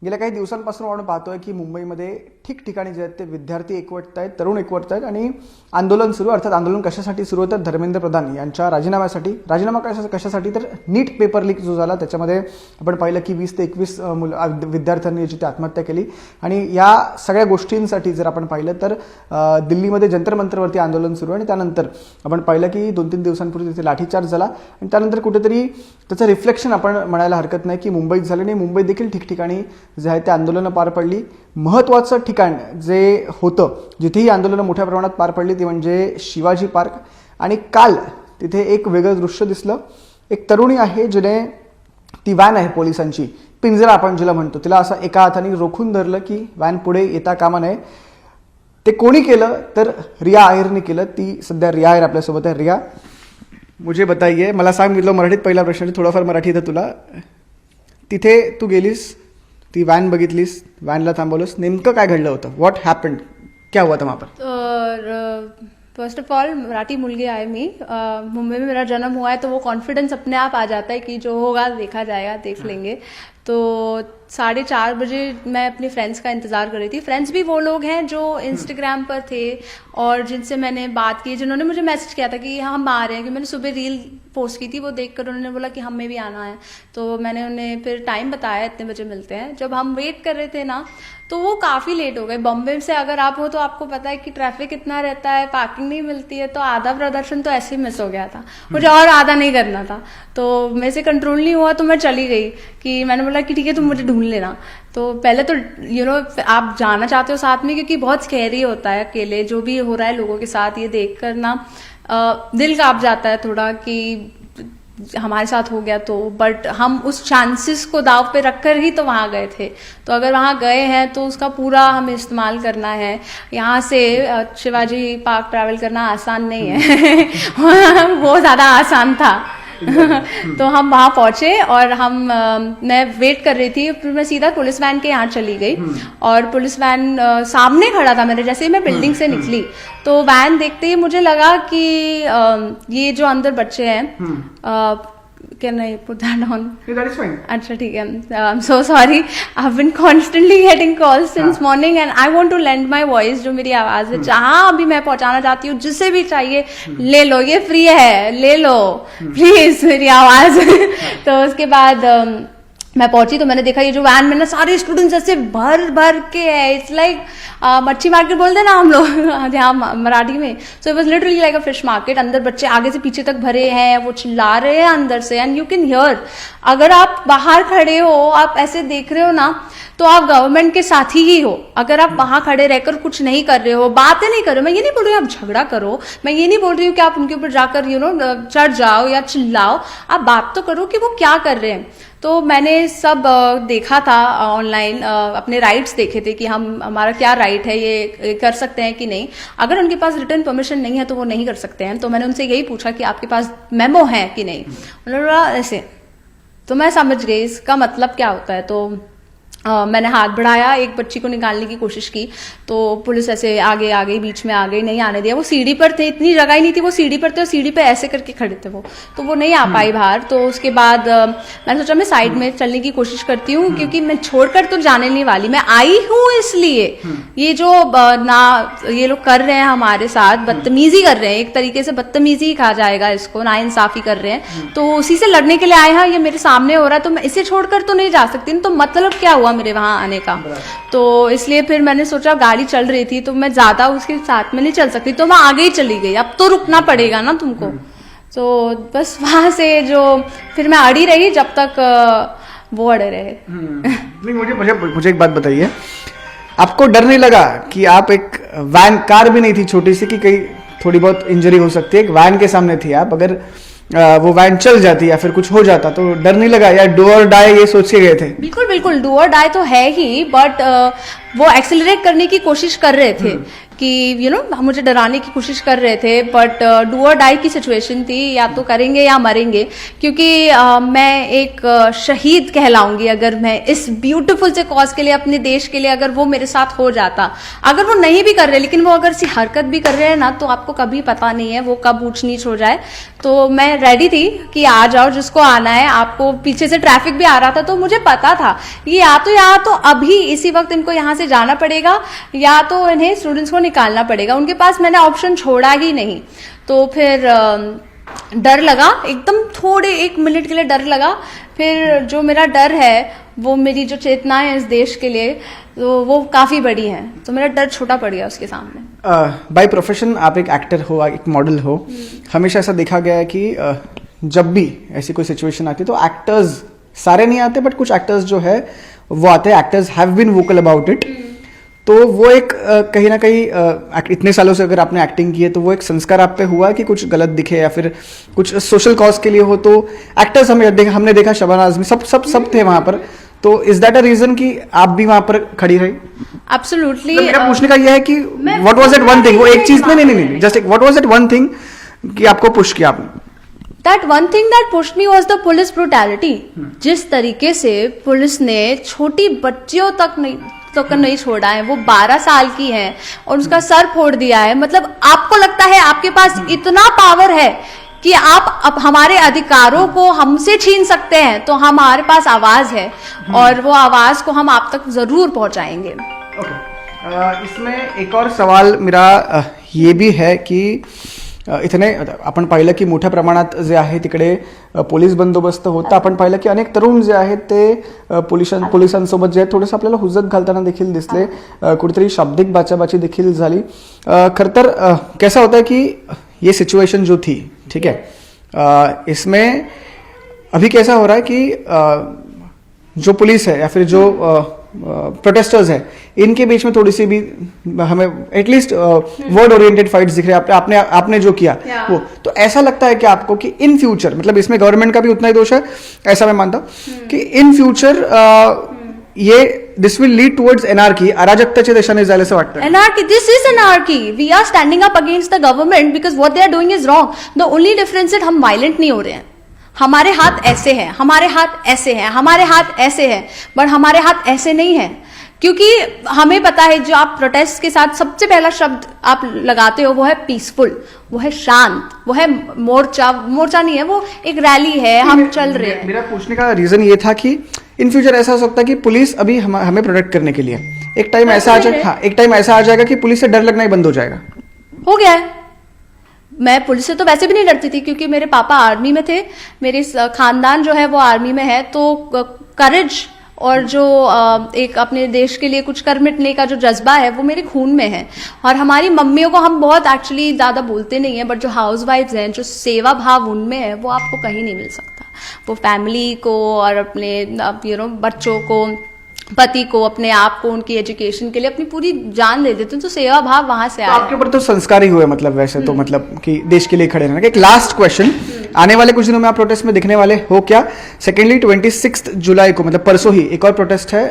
गेल्या काही दिवसांपासून आपण पाहतोय की मुंबईमध्ये ठिकठिकाणी जे आहेत ते विद्यार्थी एकवटत आहेत, तरुण एकवटत आहेत आणि आंदोलन सुरू. अर्थात आंदोलन कशासाठी सुरू होतं? धर्मेंद्र प्रधान यांच्या राजीनाम्यासाठी. राजीनामा कशासाठी? तर नीट पेपर लीक जो झाला त्याच्यामध्ये आपण पाहिलं की 20 ते 21 विद्यार्थ्यांनी याची आत्महत्या केली. आणि या सगळ्या गोष्टींसाठी जर आपण पाहिलं तर दिल्लीमध्ये जंतर मंतरवरती आंदोलन सुरू आहे आणि त्यानंतर आपण पाहिलं की 2-3 दिवसांपूर्वी तिथे लाठीचार्ज झाला आणि त्यानंतर कुठेतरी त्याचं रिफ्लेक्शन आपण म्हणायला हरकत नाही की मुंबईत झालं नाही. मुंबईत देखील ठिकठिकाणी जे आहे ते आंदोलनं पार पडली. महत्त्वाचं ठिकाण जे होतं जिथे ही आंदोलनं मोठ्या प्रमाणात पार पडली ती म्हणजे शिवाजी पार्क. आणि काल तिथे एक वेगळं दृश्य दिसलं. एक तरुणी आहे जिने ती व्हॅन आहे पोलिसांची, पिंजरा आपण जिला म्हणतो, तिला असं एका हाताने रोखून धरलं की व्हॅन पुढे येता कामा नये. ते कोणी केलं तर रिया आहेरने केलं. ती सध्या रिया आहेर आपल्यासोबत आहे. रिया, मुझे बताइए, मला सांग, मी मराठीत पहिला प्रश्न, थोडाफार मराठी येतं तुला. तिथे तू गेलीस, ती व्हॅन बघितलीस, व्हॅनला थांबवलंस, नेमकं काय घडलं होतं? What happened? क्या हुआ था वहाँ पर? तर फर्स्ट ऑफ ऑल मराठी मुलगी आहे मी. मुंबई में मेरा जन्म हुआ है तो वो कॉन्फिडेंस अपने आप आ जाता है कि जो होगा देखा जाएगा, देख लेंगे. तो 4:30 बजे मैं अपने फ्रेंड्स का इंतज़ार कर रही थी. फ्रेंड्स भी वो लोग हैं जो इंस्टाग्राम पर थे और जिनसे मैंने बात की, जिन्होंने मुझे मैसेज किया था कि हम आ रहे हैं, कि मैंने सुबह रील पोस्ट की थी, वो देखकर उन्होंने बोला कि हमें भी आना है. तो मैंने उन्हें फिर टाइम बताया इतने बजे मिलते हैं. जब हम वेट कर रहे थे ना तो वो काफ़ी लेट हो गए. बॉम्बे से अगर आप हो तो आपको पता है कि ट्रैफिक इतना रहता है, पार्किंग नहीं मिलती है, तो आधा प्रदर्शन तो ऐसे ही मिस हो गया था. मुझे और आधा नहीं करना था तो मेरे से कंट्रोल नहीं हुआ तो मैं चली गई. कि मैंने बोला कि ठीक है तुम मुझे ढूंढ लेना. तो पहले तो आप जाना चाहते हो साथ में क्योंकि बहुत स्कैरी होता है अकेले जो भी हो रहा है लोगों के साथ. ये देख कर ना दिल कांप जाता है थोड़ा कि हमारे साथ हो गया तो. बट हम उस चांसेस को दाव पे रखकर ही तो वहाँ गए थे. तो अगर वहाँ गए हैं तो उसका पूरा हमें इस्तेमाल करना है. यहाँ से शिवाजी पार्क ट्रैवल करना आसान नहीं है वो ज़्यादा आसान था. तो हम वहाँ पहुँचे और मैं वेट कर रही थी. फिर मैं सीधा पुलिस वैन के यहाँ चली गई और पुलिस वैन सामने खड़ा था मेरे. जैसे ही मैं बिल्डिंग से निकली तो वैन देखते ही मुझे लगा कि ये जो अंदर बच्चे हैं, can I put that on? अच्छा ठीक है. I am so sorry. I have been constantly getting calls since morning and I want to lend my voice. जो मेरी आवाज़ है जहाँ अभी मैं पहुँचाना चाहती हूँ, जिसे भी चाहिए ले लो, ये फ्री है, ले लो प्लीज मेरी आवाज़. तो उसके बाद मैं पहुंची तो मैंने देखा ये जो वैन में ना सारे स्टूडेंट्स ऐसे भर भर के है. इट्स लाइक मच्छी मार्केट बोलते हैं ना हम लोग यहाँ मराठी में. So it was literally like a fish market. अंदर बच्चे आगे से पीछे तक भरे हैं, वो चिल्ला रहे हैं अंदर से एंड यू कैन हियर. अगर आप बाहर खड़े हो, आप ऐसे देख रहे हो ना, तो आप गवर्नमेंट के साथ ही हो. अगर आप वहां खड़े रहकर कुछ नहीं कर रहे हो, बातें नहीं कर रहे हो, मैं ये नहीं बोल रही हूँ आप झगड़ा करो, मैं ये नहीं बोल रही हूँ कि आप उनके ऊपर जाकर चढ़ जाओ या चिल्लाओ. आप बात तो करो कि वो क्या कर रहे हैं. तो मैंने सब देखा था ऑनलाइन, अपने राइट्स देखे थे कि हमारा क्या राइट है, ये कर सकते हैं कि नहीं. अगर उनके पास रिटर्न परमिशन नहीं है तो वो नहीं कर सकते हैं. तो मैंने उनसे यही पूछा कि आपके पास मेमो है कि नहीं. उन्होंने बोला ऐसे. तो मैं समझ गई इसका मतलब क्या होता है. तो मैंने हाथ बढ़ाया, एक बच्ची को निकालने की कोशिश की तो पुलिस ऐसे आगे आ गई, बीच में आ गई, नहीं आने दिया. वो सीढ़ी पर थे, इतनी जगह ही नहीं थी, वो सीढ़ी पर थे और सीढ़ी पे ऐसे करके खड़े थे वो, तो वो नहीं आ पाई बाहर. तो उसके बाद मैंने सोचा मैं साइड में चलने की कोशिश करती हूँ क्योंकि मैं छोड़कर तो जाने नहीं वाली. मैं आई हूँ इसलिए ये जो ये लोग कर रहे हैं हमारे साथ, बदतमीजी कर रहे हैं, एक तरीके से बदतमीजी ही कहा जाएगा इसको, नाइंसाफी कर रहे हैं, तो उसी से लड़ने के लिए आए हैं. ये मेरे सामने हो रहा है तो मैं इसे छोड़कर तो नहीं जा सकती. तो मतलब क्या हुआ मेरे वहां आने का. तो इसलिए फिर मैंने सोचा, गाड़ी चल रही थी तो मैं ज्यादा उसके साथ में नहीं चल सकती, तो मैं आगे ही चली गई. अब तो रुकना पड़ेगा ना तुमको. तो बस वहां से जो फिर मैं अड़ी रही जब तक वो अड़े रहे. नहीं, मुझे एक बात बताइए, आपको डर नहीं लगा कि आप एक वैन, कार भी नहीं थी छोटी सी कि कहीं थोड़ी बहुत इंजरी हो सकती है, एक वैन के सामने थी आप, अगर वो वैन चल जाती या फिर कुछ हो जाता तो डर नहीं लगा, या डू और डाई ये सोच के गए थे? बिल्कुल बिल्कुल डू और डाई तो है ही, बट वो एक्सेलरेट करने की कोशिश कर रहे थे कि मुझे डराने की कोशिश कर रहे थे, बट डू और डाई की सिचुएशन थी, या तो करेंगे या मरेंगे, क्योंकि मैं एक शहीद कहलाऊंगी अगर मैं इस ब्यूटीफुल से कॉज के लिए, अपने देश के लिए, अगर वो मेरे साथ हो जाता। अगर वो नहीं भी कर रहे, लेकिन वो अगर सी हरकत भी कर रहे हैं ना, तो आपको कभी पता नहीं है वो कब ऊंच नीच हो जाए। तो मैं रेडी थी कि आ जाओ जिसको आना है। आपको पीछे से ट्रैफिक भी आ रहा था, तो मुझे पता था कि या तो अभी इसी वक्त इनको यहाँ से जाना पड़ेगा, या तो इन्हें स्टूडेंट्स को निकालना पड़ेगा। उनके पास मैंने ऑप्शन छोड़ा ही नहीं। तो फिर डर लगा एकदम, थोड़े 1 मिनट के लिए डर लगा। फिर जो मेरा डर है, वो मेरी जो चेतना है इस देश के लिए, तो वो काफ़ी बड़ी है, तो मेरा डर छोटा पड़ गया उसके सामने। बाय प्रोफेशन आप एक एक्टर हो, एक मॉडल हो। हमेशा ऐसा देखा गया है कि जब भी ऐसी कोई सिचुएशन आती है तो एक्टर्स, सारे नहीं आते बट कुछ एक्टर्स जो है वो आते हैं। Actors have been vocal about it. तो वो एक कहीं ना कहीं इतने सालों से अगर आपने एक्टिंग की है, तो वो एक संस्कार आप पे हुआ कि कुछ गलत दिखे या फिर कुछ सोशल कॉज के लिए हो, तो एक्टर्स हमने देखा शबाना आजमी, सब थे वहां पर। तो इज दैट अ रीजन कि आप भी वहां पर खड़ी रही? एब्सोल्युटली। मेरा पूछने का यह है कि what was that one thing, वो एक चीज नहीं, जस्ट एक what was that one thing कि आपको पुश किया आपने? That one thing that pushed me was the police brutality. जिस तरीके से पुलिस ने छोटी बच्चियों तक नहीं छोड़ा है, वो 12 साल की है और उसका सर फोड़ दिया है। मतलब आपको लगता है आपके पास इतना पावर है कि आप अब हमारे अधिकारों को हमसे छीन सकते हैं, तो हमारे पास आवाज है और वो आवाज को हम आप तक जरूर पहुंचाएंगे। इसमें एक और सवाल मेरा ये भी है कि इथने आपण पाहिलं की मोठ्या प्रमाणात जे आहे तिकडे पोलीस बंदोबस्त होता। आपण पाहिलं की अनेक तरुण जे आहेत ते पोलिसांसोबत जे थोडंसं आपल्याला हुज्जत घालताना देखील दिसले, कुठेतरी शाब्दिक बाचाबाची देखील झाली। खर तर कैसा होता है कि ये सिचुएशन जो थी, ठीक है, इसमें अभी कैसा हो रहा है कि जो पुलिस है या फिर जो प्रोटेस्टर्स है, इनके बीच में थोड़ी सी भी हमें एटलीस्ट वर्ड ओरिएंटेड फाइट्स दिख रहे हैं। आपने जो किया वो, तो ऐसा लगता है कि आपको कि इन फ्यूचर, मतलब इसमें गवर्नमेंट का भी उतना ही दोष है, ऐसा मैं मानता हूं कि इन फ्यूचर ये this will lead towards anarchy, अराजकतेच्या दिशेने जायला असं वाटतं? Anarchy, this is anarchy. We are standing up against the government because what they are doing is wrong. The only difference is हम वायलेंट नहीं हो रहे हैं। हमारे हाथ ऐसे हैं, हमारे हाथ ऐसे हैं, हमारे हाथ ऐसे हैं, बट हमारे हाथ ऐसे नहीं हैं, क्योंकि हमें पता है जो आप प्रोटेस्ट के साथ सबसे पहला शब्द आप लगाते हो वो है पीसफुल, वो है शांत, वो है मोर्चा नहीं है, वो एक रैली है, हम चल रहे हैं। मेरा पूछने का रीजन ये था कि इन फ्यूचर ऐसा हो सकता है कि पुलिस अभी हमें प्रोटेक्ट करने के लिए एक टाइम ऐसा आ जाएगा, हाँ, एक टाइम ऐसा आ जाएगा कि पुलिस से डर लगना ही बंद हो जाएगा। हो गया है। मैं पुलिस से तो वैसे भी नहीं डरती थी, क्योंकि मेरे पापा आर्मी में थे, मेरे खानदान जो है वो आर्मी में है। तो करेज और जो एक अपने देश के लिए कुछ कर मिटने का जो जज्बा है वो मेरे खून में है। और हमारी मम्मियों को हम बहुत एक्चुअली ज़्यादा बोलते नहीं है, बट जो हाउस वाइफ्स हैं, जो सेवा भाव उनमें है, वो आपको कहीं नहीं मिल सकता। वो फैमिली को और अपने बच्चों को, पति को, अपने आप को, उनकी एजुकेशन के लिए अपनी पूरी जान दे देते हैं। तो सेवा भाव वहां से आया। आपके ऊपर तो संस्कार ही हुए, मतलब वैसे तो मतलब कि देश के लिए खड़े रहना। एक लास्ट क्वेश्चन, आने वाले कुछ दिनों में आप प्रोटेस्ट में दिखने वाले हो क्या? सेकेंडली 26 जुलाई को, मतलब परसों ही एक और प्रोटेस्ट है।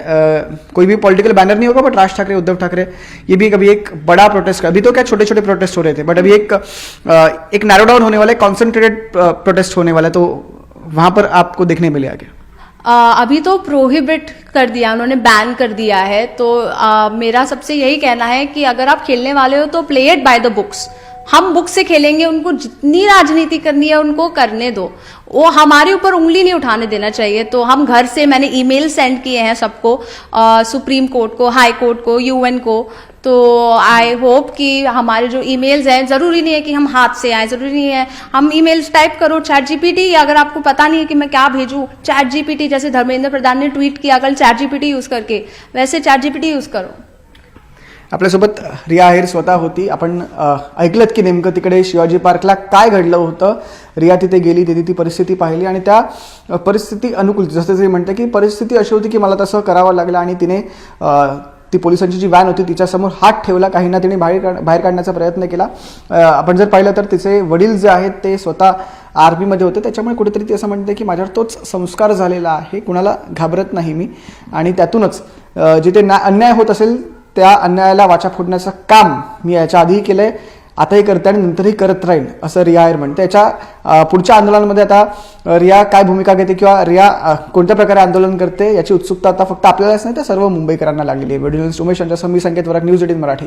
कोई भी पॉलिटिकल बैनर नहीं होगा, बट राज ठाकरे, उद्धव ठाकरे, ये भी कभी एक बड़ा प्रोटेस्ट, अभी तो क्या छोटे छोटे प्रोटेस्ट हो रहे थे, बट अभी एक नैरो डाउन होने वाला, कॉन्सेंट्रेटेड प्रोटेस्ट होने वाला, तो वहां पर आपको देखने मिले आगे? अभी तो प्रोहिबिट कर दिया उन्होंने, बैन कर दिया है। तो मेरा सबसे यही कहना है कि अगर आप खेलने वाले हो तो play it by the books. हम बुक से खेलेंगे, उनको जितनी राजनीति करनी है उनको करने दो, वो हमारे ऊपर उंगली नहीं उठाने देना चाहिए। तो हम घर से, मैंने ईमेल सेंड किए हैं सबको, सुप्रीम कोर्ट को, हाई कोर्ट को, यूएन को। तो आई होप कि हमारे जो ईमेल्स हैं, जरूरी नहीं है कि हम हाथ से आए, जरूरी नहीं है हम ईमेल्स टाइप करो, चैट जीपीटी, अगर आपको पता नहीं है कि मैं क्या भेजूं, चैट जीपीटी, जैसे धर्मेंद्र प्रधान ने ट्वीट किया कल चैट जीपीटी यूज करके, वैसे चैट जीपीटी यूज करो। आपल्यासोबत रिया आहेर स्वतः होती। आपण ऐकलत की नेमकं तिकडे शिवाजी पार्कला काय घडलं होतं। रिया तिथे गेली, तिथे ती परिस्थिती पाहिली आणि त्या परिस्थिती अनुकूल, जसं जे म्हणते की परिस्थिती अशी होती की मला तसं करावं लागलं आणि तिने ती पोलिसांची जी व्हॅन होती तिच्यासमोर हात ठेवला, काहींना तिने बाहेर काढण्याचा प्रयत्न केला। आपण जर पाहिलं तर तिचे वडील जे आहेत ते स्वतः आर्मीमध्ये होते, त्याच्यामुळे कुठेतरी ती असं म्हणते की माझ्यावर तोच संस्कार झालेला आहे, कुणाला घाबरत नाही मी, आणि त्यातूनच जिथे अन्याय होत असेल त्या अन्यायाला वाचा फोडण्याचं काम मी याच्या आधीही केलंय, आताही करते आणि नंतरही करत राहील, असं रिया आहेर म्हणते. याच्या पुढच्या आंदोलनामध्ये आता रिया काय भूमिका घेते किंवा रिया कोणत्या प्रकारे आंदोलन करते याची उत्सुकता आता फक्त आपल्यालाच नाही तर सर्व मुंबईकरांना लागलेली आहे. व्हिडिओ जर्नलिस्ट उमेश यांच्यासह मी संकेत वराक, न्यूज 18 मराठी.